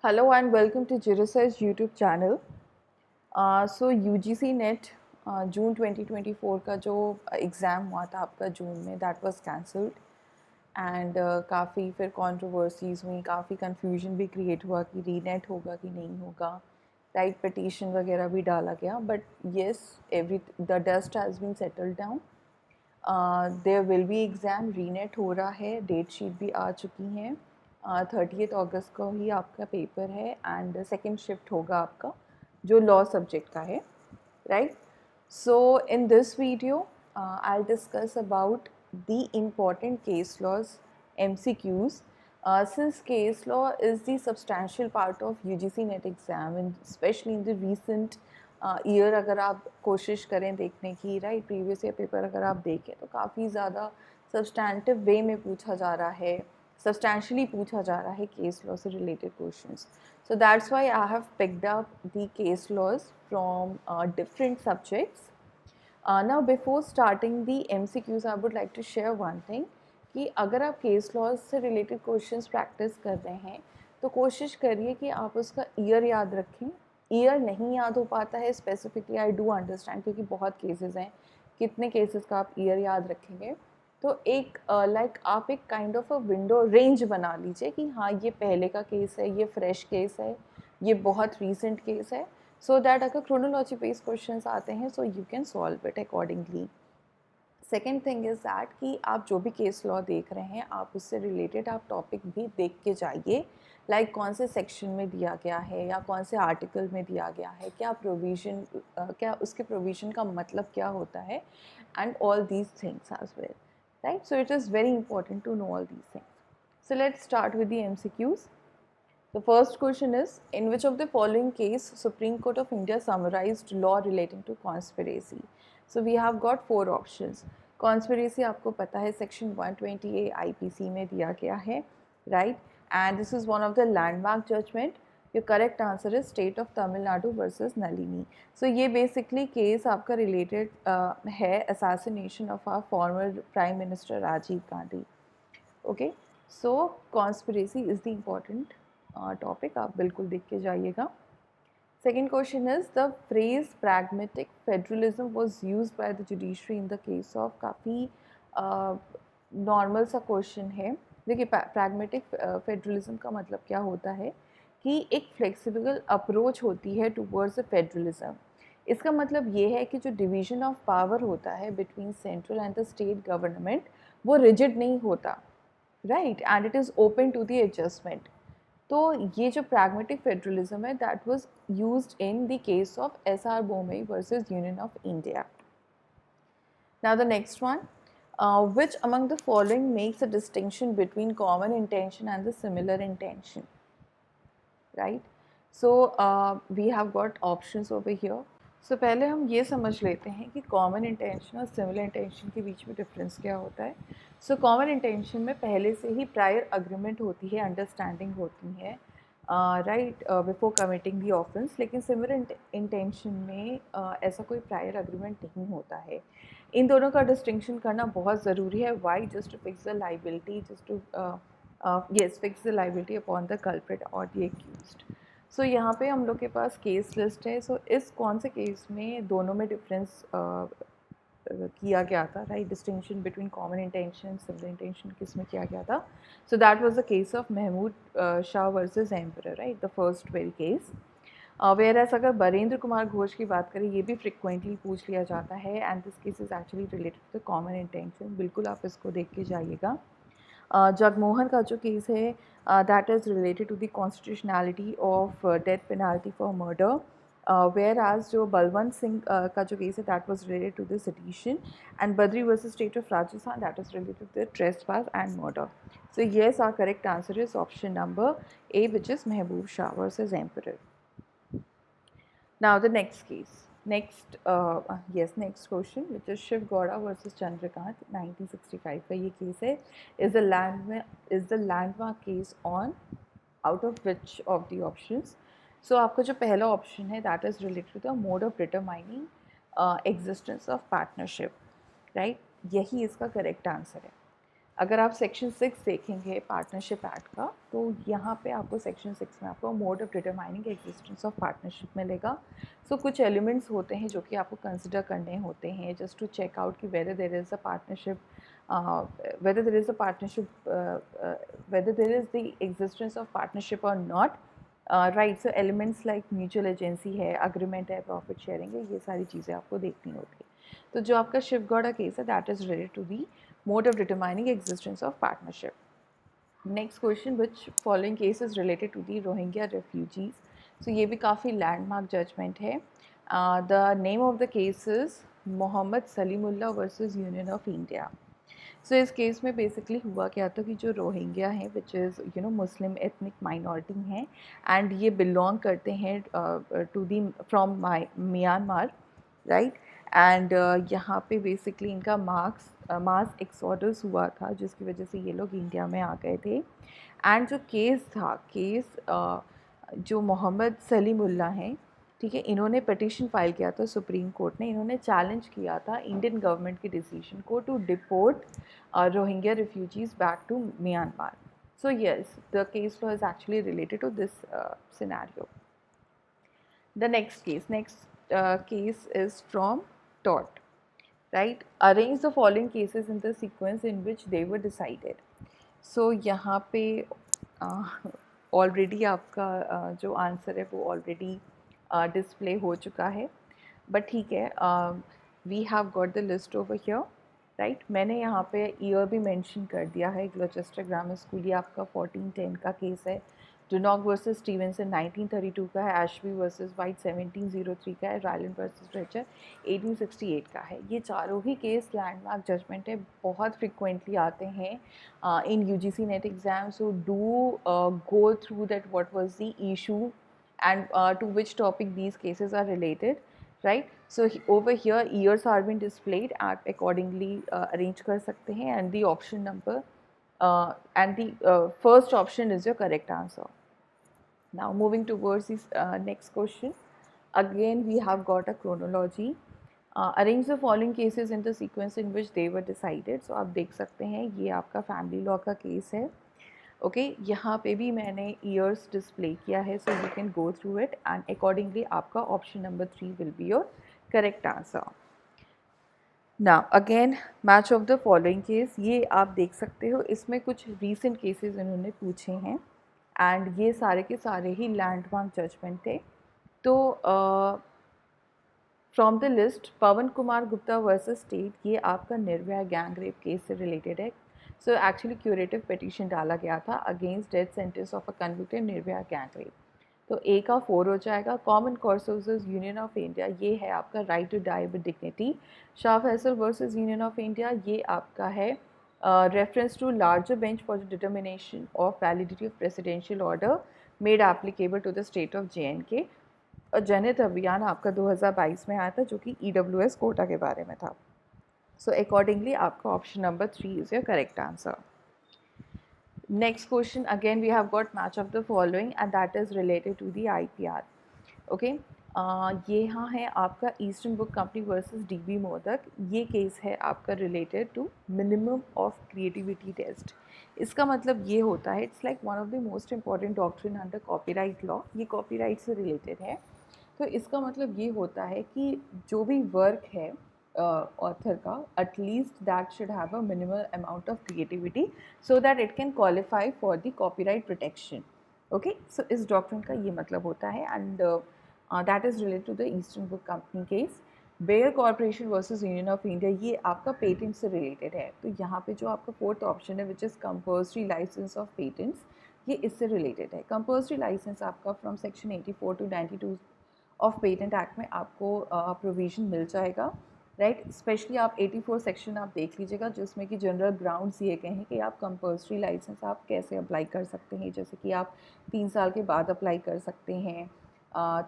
Hello and welcome to Jirasearch YouTube channel. So UGC NET June 2024 का जो exam हुआ था आपका जून में दैट वाज कैंसल्ड एंड काफ़ी फिर कंट्रोवर्सीज हुई, काफ़ी कंफ्यूजन भी क्रिएट हुआ कि रीनेट होगा कि नहीं होगा, राइट। पिटीशन वगैरह भी डाला गया but yes every the dust has been settled down. There will be exam, reNET हो रहा है, डेट शीट भी आ चुकी हैं। 30 अगस्त को ही आपका पेपर है एंड सेकेंड शिफ्ट होगा आपका जो लॉ सब्जेक्ट का है, right. So in this video I discuss about the important case laws, MCQs. Since case law is the substantial part of UGC NET exam and especially in the recent year, अगर आप कोशिश करें देखने की, right, previous year paper अगर आप देखें तो काफ़ी ज़्यादा सब्सटैंटिव वे में पूछा जा रहा है, सब्सटैंशियली पूछा जा रहा है केस लॉ से related questions. So that's why I have picked up the case laws from different subjects. Now before starting the MCQs, I would like to share one thing कि अगर आप केस लॉज से related questions practice कर रहे हैं तो कोशिश करिए कि आप उसका ईयर याद रखें. ईयर नहीं याद हो पाता है स्पेसिफिकली, आई डू अंडरस्टैंड, क्योंकि बहुत केसेस हैं, कितने केसेस का आप ईयर याद रखेंगे. तो एक आप एक kind of a window range बना लीजिए कि हाँ ये पहले का केस है, ये फ्रेश केस है, ये बहुत रीसेंट केस है, सो दैट अगर क्रोनोलॉजी बेस्ड क्वेश्चंस आते हैं सो you can solve it accordingly. Second thing is that कि आप जो भी केस लॉ देख रहे हैं आप उससे रिलेटेड आप टॉपिक भी देख के जाइए, लाइक कौन से सेक्शन में दिया गया है या कौन से आर्टिकल में दिया गया है, क्या प्रोविज़न, क्या उसके प्रोविज़न का मतलब क्या होता है, and all these things as well, right. So it is very important to know all these things. So let's start with the MCQs. The first question is, in which of the following case Supreme Court of India summarized law relating to conspiracy? So we have got four options. Conspiracy आपको पता है section 120A IPC में दिया गया है, right? And this is one of the landmark judgment. Your correct answer is State of Tamil Nadu versus Nalini. So ये basically case आपका related है assassination of our former Prime Minister Rajiv Gandhi. Okay, so conspiracy is the important topic, आप बिल्कुल देख के जाइएगा. Second question is, the phrase pragmatic federalism was used by the judiciary in the case of, काफ़ी normal सा question है. देखिए pragmatic federalism का मतलब क्या होता है कि एक फ्लेक्सिबल अप्रोच होती है टूवर्ड्स फेडरलिज्म. इसका मतलब ये है कि जो डिवीजन ऑफ पावर होता है between central and the state government वो रिजिड नहीं होता, right, and it is open to the adjustment. तो ये जो प्रैग्मेटिक फेडरलिज्म है that was used in the case of SR Bommai versus Union of India. Now the next one, which among the following makes a distinction between common intention and the similar intention, right? So we have got options over here. So पहले हम ये समझ लेते हैं कि common intention और similar intention के बीच में डिफरेंस क्या होता है. सो कॉमन इंटेंशन में पहले से ही प्रायर अग्रीमेंट होती है, अंडरस्टैंडिंग होती है, राइट, बिफोर कमिटिंग दी ऑफेंस. लेकिन सिमिलर इंटेंशन में ऐसा कोई प्रायर अग्रीमेंट नहीं होता है. इन दोनों का डिस्टिंक्शन करना बहुत ज़रूरी है. Why? Just to fix the liability, just to yes, fix the liability upon the culprit or the accused. सो यहाँ पे हम लोग के पास केस लिस्ट है. सो इस कौन से केस में दोनों में डिफरेंस किया गया था, right, distinction between common intention civil intention किस में किया गया था. So that was the case of Mahmood Shah versus Emperor, right, the first very case. Where as अगर बरेंद्र कुमार घोष की बात करें, ये भी फ्रिक्वेंटली पूछ लिया जाता है and this case is actually related to the common intention. बिल्कुल आप इसको देख के जाइएगा. जगमोहन का जो केस है that is related to the constitutionality of death penalty for murder. Where as जो बलवंत सिंह का जो केस है that was related to the sedition, and Badri versus state of Rajasthan that is related to the trespass and murder. So yes, our correct answer is option number A, which is Mehboob Shah versus Emperor. Now the next case. Next question, which is Shiv Gowda versus Chandrakant, 1965 का ये case है. is the landmark case on out of which of the options? So आपका जो पहला option है that is related to the mode of determining existence of partnership, right? यही इसका correct answer है. अगर आप सेक्शन 6 देखेंगे पार्टनरशिप एक्ट का, तो यहाँ पे आपको सेक्शन 6 में आपको mode of determining existence of partnership मिलेगा. सो कुछ एलिमेंट्स होते हैं जो कि आपको कंसिडर करने होते हैं जस्ट टू चेक आउट कि whether there is a partnership, whether there is a partnership, whether there is the existence of partnership or not. Right, so elements like mutual agency है, agreement है, profit sharing है, ये सारी चीज़ें आपको देखनी होती है. तो जो आपका शिवगौड़ा केस है, that is related to the mode of determining existence of partnership. Next question, which following case is related to the Rohingya refugees? So ये भी काफ़ी landmark judgment है. The name of the case is Mohammed Salimullah versus Union of India. सो इस case में basically हुआ क्या था कि जो रोहिंग्या हैं which is Muslim ethnic minority हैं एंड ये बिलोंग करते हैं to the from Myanmar, right. And यहाँ पे बेसिकली इनका मास एक्सोडस हुआ था जिसकी वजह से ये लोग इंडिया में आ गए थे. एंड जो केस जो मोहम्मद सलीमुल्लाह हैं, ठीक है, इन्होंने पिटिशन फाइल किया था सुप्रीम कोर्ट ने. इन्होंने चैलेंज किया था इंडियन गवर्नमेंट की डिसीजन को to deport Rohingya refugees back to Myanmar. So yes, the case law is actually related to this scenario. The next case is from tort, right? Arrange the following cases in the sequence in which they were decided. So यहाँ पे already आपका जो answer है वो already display हो चुका है, but ठीक है, we have got the list over here. Right, मैंने यहाँ पे ईयर भी मेंशन कर दिया है. ग्लोचेस्टर ग्रामर स्कूल, ये आपका 1410 का केस है. डुनॉक वर्सेस स्टीवेंसन 1932 का है. एशबी वर्सेस वाइट 1703 का है. रायलैंड वर्सेस रेचर 1868 का है. ये चारों ही केस लैंडमार्क जजमेंट है, बहुत फ्रिक्वेंटली आते हैं in UGC NET exam. So do go through that what was the issue and to which topic these cases are related, right? So over here years are being displayed and accordingly arrange kar sakte hain, and the option number and the first option is your correct answer. Now moving towards this next question, again we have got a chronology. Arrange the following cases in the sequence in which they were decided. So आप देख सकते हैं ये आपका family law का case है. Okay, यहाँ पे भी मैंने ईयर्स डिस्प्ले किया है, so you can go through it and accordingly आपका option number 3 will be your correct answer. Now again match of the following case, ये आप देख सकते हो, इसमें कुछ रीसेंट केसेस इन्होंने पूछे हैं एंड ये सारे के सारे ही लैंडमार्क जजमेंट थे. तो from the list Pawan Kumar Gupta versus state, ये आपका निर्भया गैंग रेप केस से रिलेटेड है. सो एक्चुअली क्यूरेटिव पिटीशन डाला गया था against death sentence of a convicted Nirbhaya gang rape. तो ए का 4 हो जाएगा. Common Cause versus Union of India, ये है आपका right to die with dignity. Shah Faisal versus Union of India, ये आपका है reference to larger bench for the determination of validity of presidential order made applicable to the state of JNK. और जनहित अभियान आपका 2022 में आया था जो कि EWS कोटा के बारे में था. So accordingly आपका option number 3 is your correct answer. Next question, again we have got match of the following and that is related to the IPR. Okay, ये यहाँ है आपका Eastern Book Company versus DB Modak. ये case है आपका related to minimum of creativity test. इसका मतलब ये होता है, it's like one of the most important doctrine under copyright law. ये कॉपीराइट से रिलेटेड है. तो इसका मतलब ये होता है कि जो भी वर्क है ऑथर का, at least that should have a minimal amount of creativity so that it can qualify for the copyright protection. Okay, so इस डॉक्ट्रिन का ये मतलब होता है and that is related to the Eastern Book Company case. Bayer Corporation versus Union of India, ये आपका patent से related है. तो यहाँ पे जो आपका फोर्थ ऑप्शन है which is compulsory licence of patents, ये इससे रिलेटेड है. कंपल्सरी लाइसेंस आपका फ्रॉम सेक्शन 84 to 92 ऑफ पेटेंट एक्ट में आपको प्रोविजन मिल जाएगा, राइट. स्पेशली आप 84 सेक्शन आप देख लीजिएगा जिसमें कि जनरल ग्राउंड्स ये कहें कि आप कंपल्सरी लाइसेंस आप कैसे अप्लाई कर सकते हैं. जैसे कि आप 3 साल के बाद अप्लाई कर सकते हैं.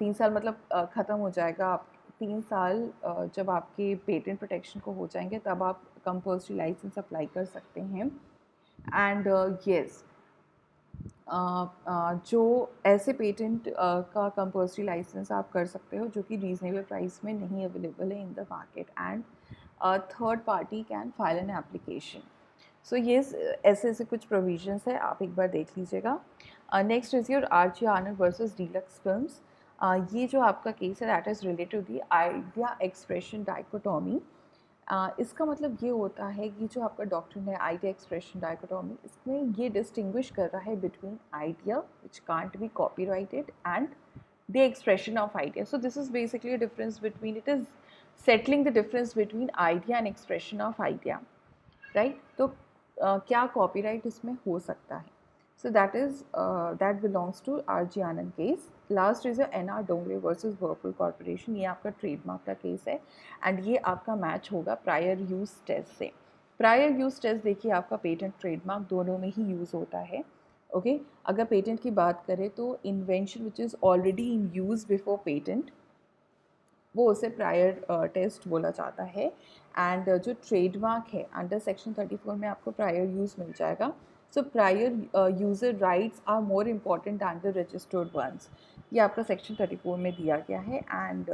3 साल मतलब ख़त्म हो जाएगा. आप 3 साल जब आपके पेटेंट प्रोटेक्शन को हो जाएंगे तब आप कंपल्सरी लाइसेंस अप्लाई कर सकते हैं. एंड येस, जो ऐसे पेटेंट का कंपल्सरी लाइसेंस आप कर सकते हो जो कि रीजनेबल प्राइस में नहीं अवेलेबल है in the market, and third party can file an application. So ये ऐसे ऐसे कुछ प्रोविजंस है, आप एक बार देख लीजिएगा. Next is your R G. Anand versus Deluxe Films. ये जो आपका केस है that is related to the idea expression dichotomy. इसका मतलब ये होता है कि जो आपका डॉक्ट्रिन है आइडिया एक्सप्रेशन डाइकोटॉमी, इसमें ये डिस्टिंग्विश कर रहा है between idea which can't be copyrighted and the expression of idea. So this is basically a difference between, it is settling the difference between idea and expression of idea, right. तो क्या copyright इसमें हो सकता है. So that belongs to R G. Anand case. Last is N R. Dongre versus Whirlpool Corporation. ये आपका trademark का case है एंड ये आपका मैच होगा प्रायर यूज़ टेस्ट से. प्रायर यूज़ टेस्ट देखिए आपका पेटेंट ट्रेडमार्क दोनों में ही यूज़ होता है. ओके अगर पेटेंट की बात करें तो invention which is already in use before patent, वो उसे प्रायर टेस्ट बोला जाता है. एंड जो ट्रेडमार्क है अंडर सेक्शन 34 में आपको प्रायर यूज़ मिल जाएगा. So prior user rights are more important than the registered ones. ये आपका सेक्शन 34 में दिया गया है. एंड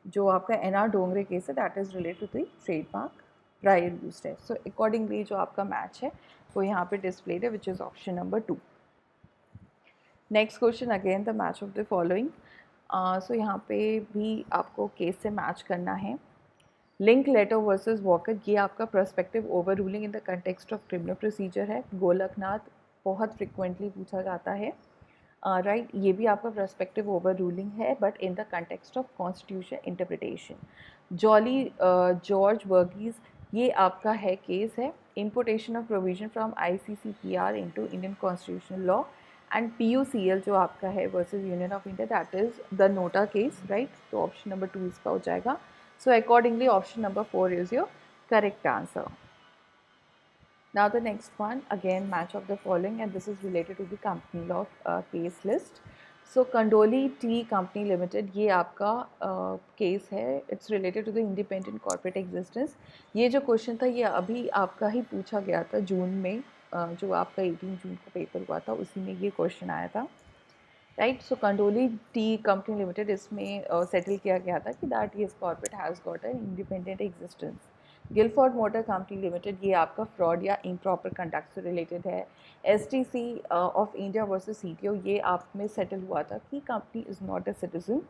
जो आपका एन.आर. डोंगरे केस है that is related to the trademark prior use test. So accordingly जो आपका मैच है वो यहाँ पे डिस्प्लेड है which is option number 2. Next question again the match of the following. So यहाँ पे भी आपको केस से मैच करना है. लिंक लेटर वर्सेस वॉकर, ये आपका prospective over ruling in the context of criminal procedure है. गोलकनाथ बहुत फ्रिक्वेंटली पूछा जाता है, राइट. ये भी आपका प्रोस्पेक्टिव ओवर रूलिंग है but in the context of constitution interpretation. Jolly George Varghese, ये आपका है केस है importation of provision from ICCPR into Indian constitutional law. And PUCL जो आपका है versus Union of India that is the NOTA case, right. तो option number 2 इसका हो जाएगा. So accordingly option number 4 is your correct answer. Now the next one, again match of the following, and this is related to the company law case list. So Kandoli Tea Company Limited, ये आपका case है. It's related to the independent corporate existence. ये जो question था ये अभी आपका ही पूछा गया था जून में, जो आपका 18 जून को पेपर हुआ था उसी में ये क्वेश्चन आया था, right. So Kondoli Tea Company Limited, इसमें सेटल किया गया था कि दैट ये corporate has got an independent existence. Gilford Motor Company Limited, ये आपका फ्रॉड या इम्प्रॉपर कंडक्ट से रिलेटेड है. STC of India versus CTO, ये आप में सेटल हुआ था कि company is not a citizen.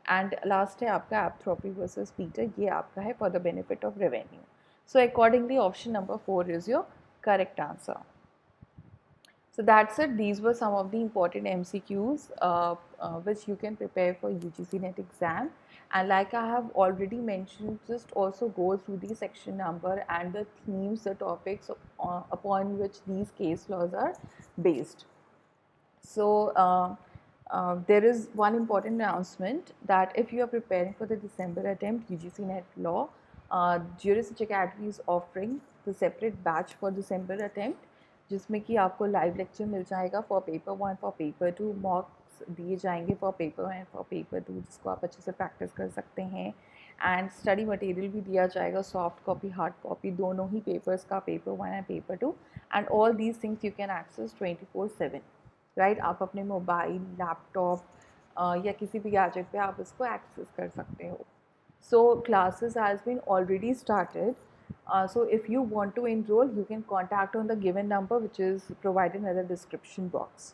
And last है आपका एप्थ्रोपी वर्सेस पीटर, ये आपका है for the benefit of revenue. So accordingly option number 4 is your correct answer. So that's it. These were some of the important MCQs which you can prepare for UGC NET exam. And like I have already mentioned, just also go through the section number and the themes, the topics upon which these case laws are based. So there is one important announcement that if you are preparing for the December attempt, UGC NET law, Juris Academy is offering the separate batch for December attempt, जिसमें कि आपको live lecture मिल जाएगा for paper 1, for paper 2, मॉक्स दिए जाएंगे for paper 1, for paper 2, जिसको आप अच्छे से प्रैक्टिस कर सकते हैं. एंड स्टडी मटेरियल भी दिया जाएगा, सॉफ्ट कॉपी हार्ड कॉपी दोनों ही पेपर्स का, paper 1 and paper 2. And all these things you can access 24/7, right. आप अपने मोबाइल, लैपटॉप या किसी भी गैजेट पे आप इसको एक्सेस कर सकते हो. So classes has been already started. So if you want to enroll, you can contact on the given number which is provided in the description box.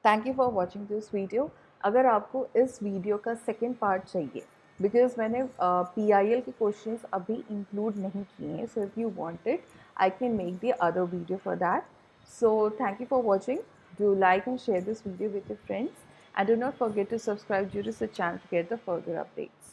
Thank you for watching this video. अगर आपको इस video का second part चाहिए, because मैंने PIL के questions अभी include नहीं किए हैं, so if you want it I can make the other video for that. So thank you for watching. Do like and share this video with your friends, and do not forget to subscribe to the channel to get the further updates.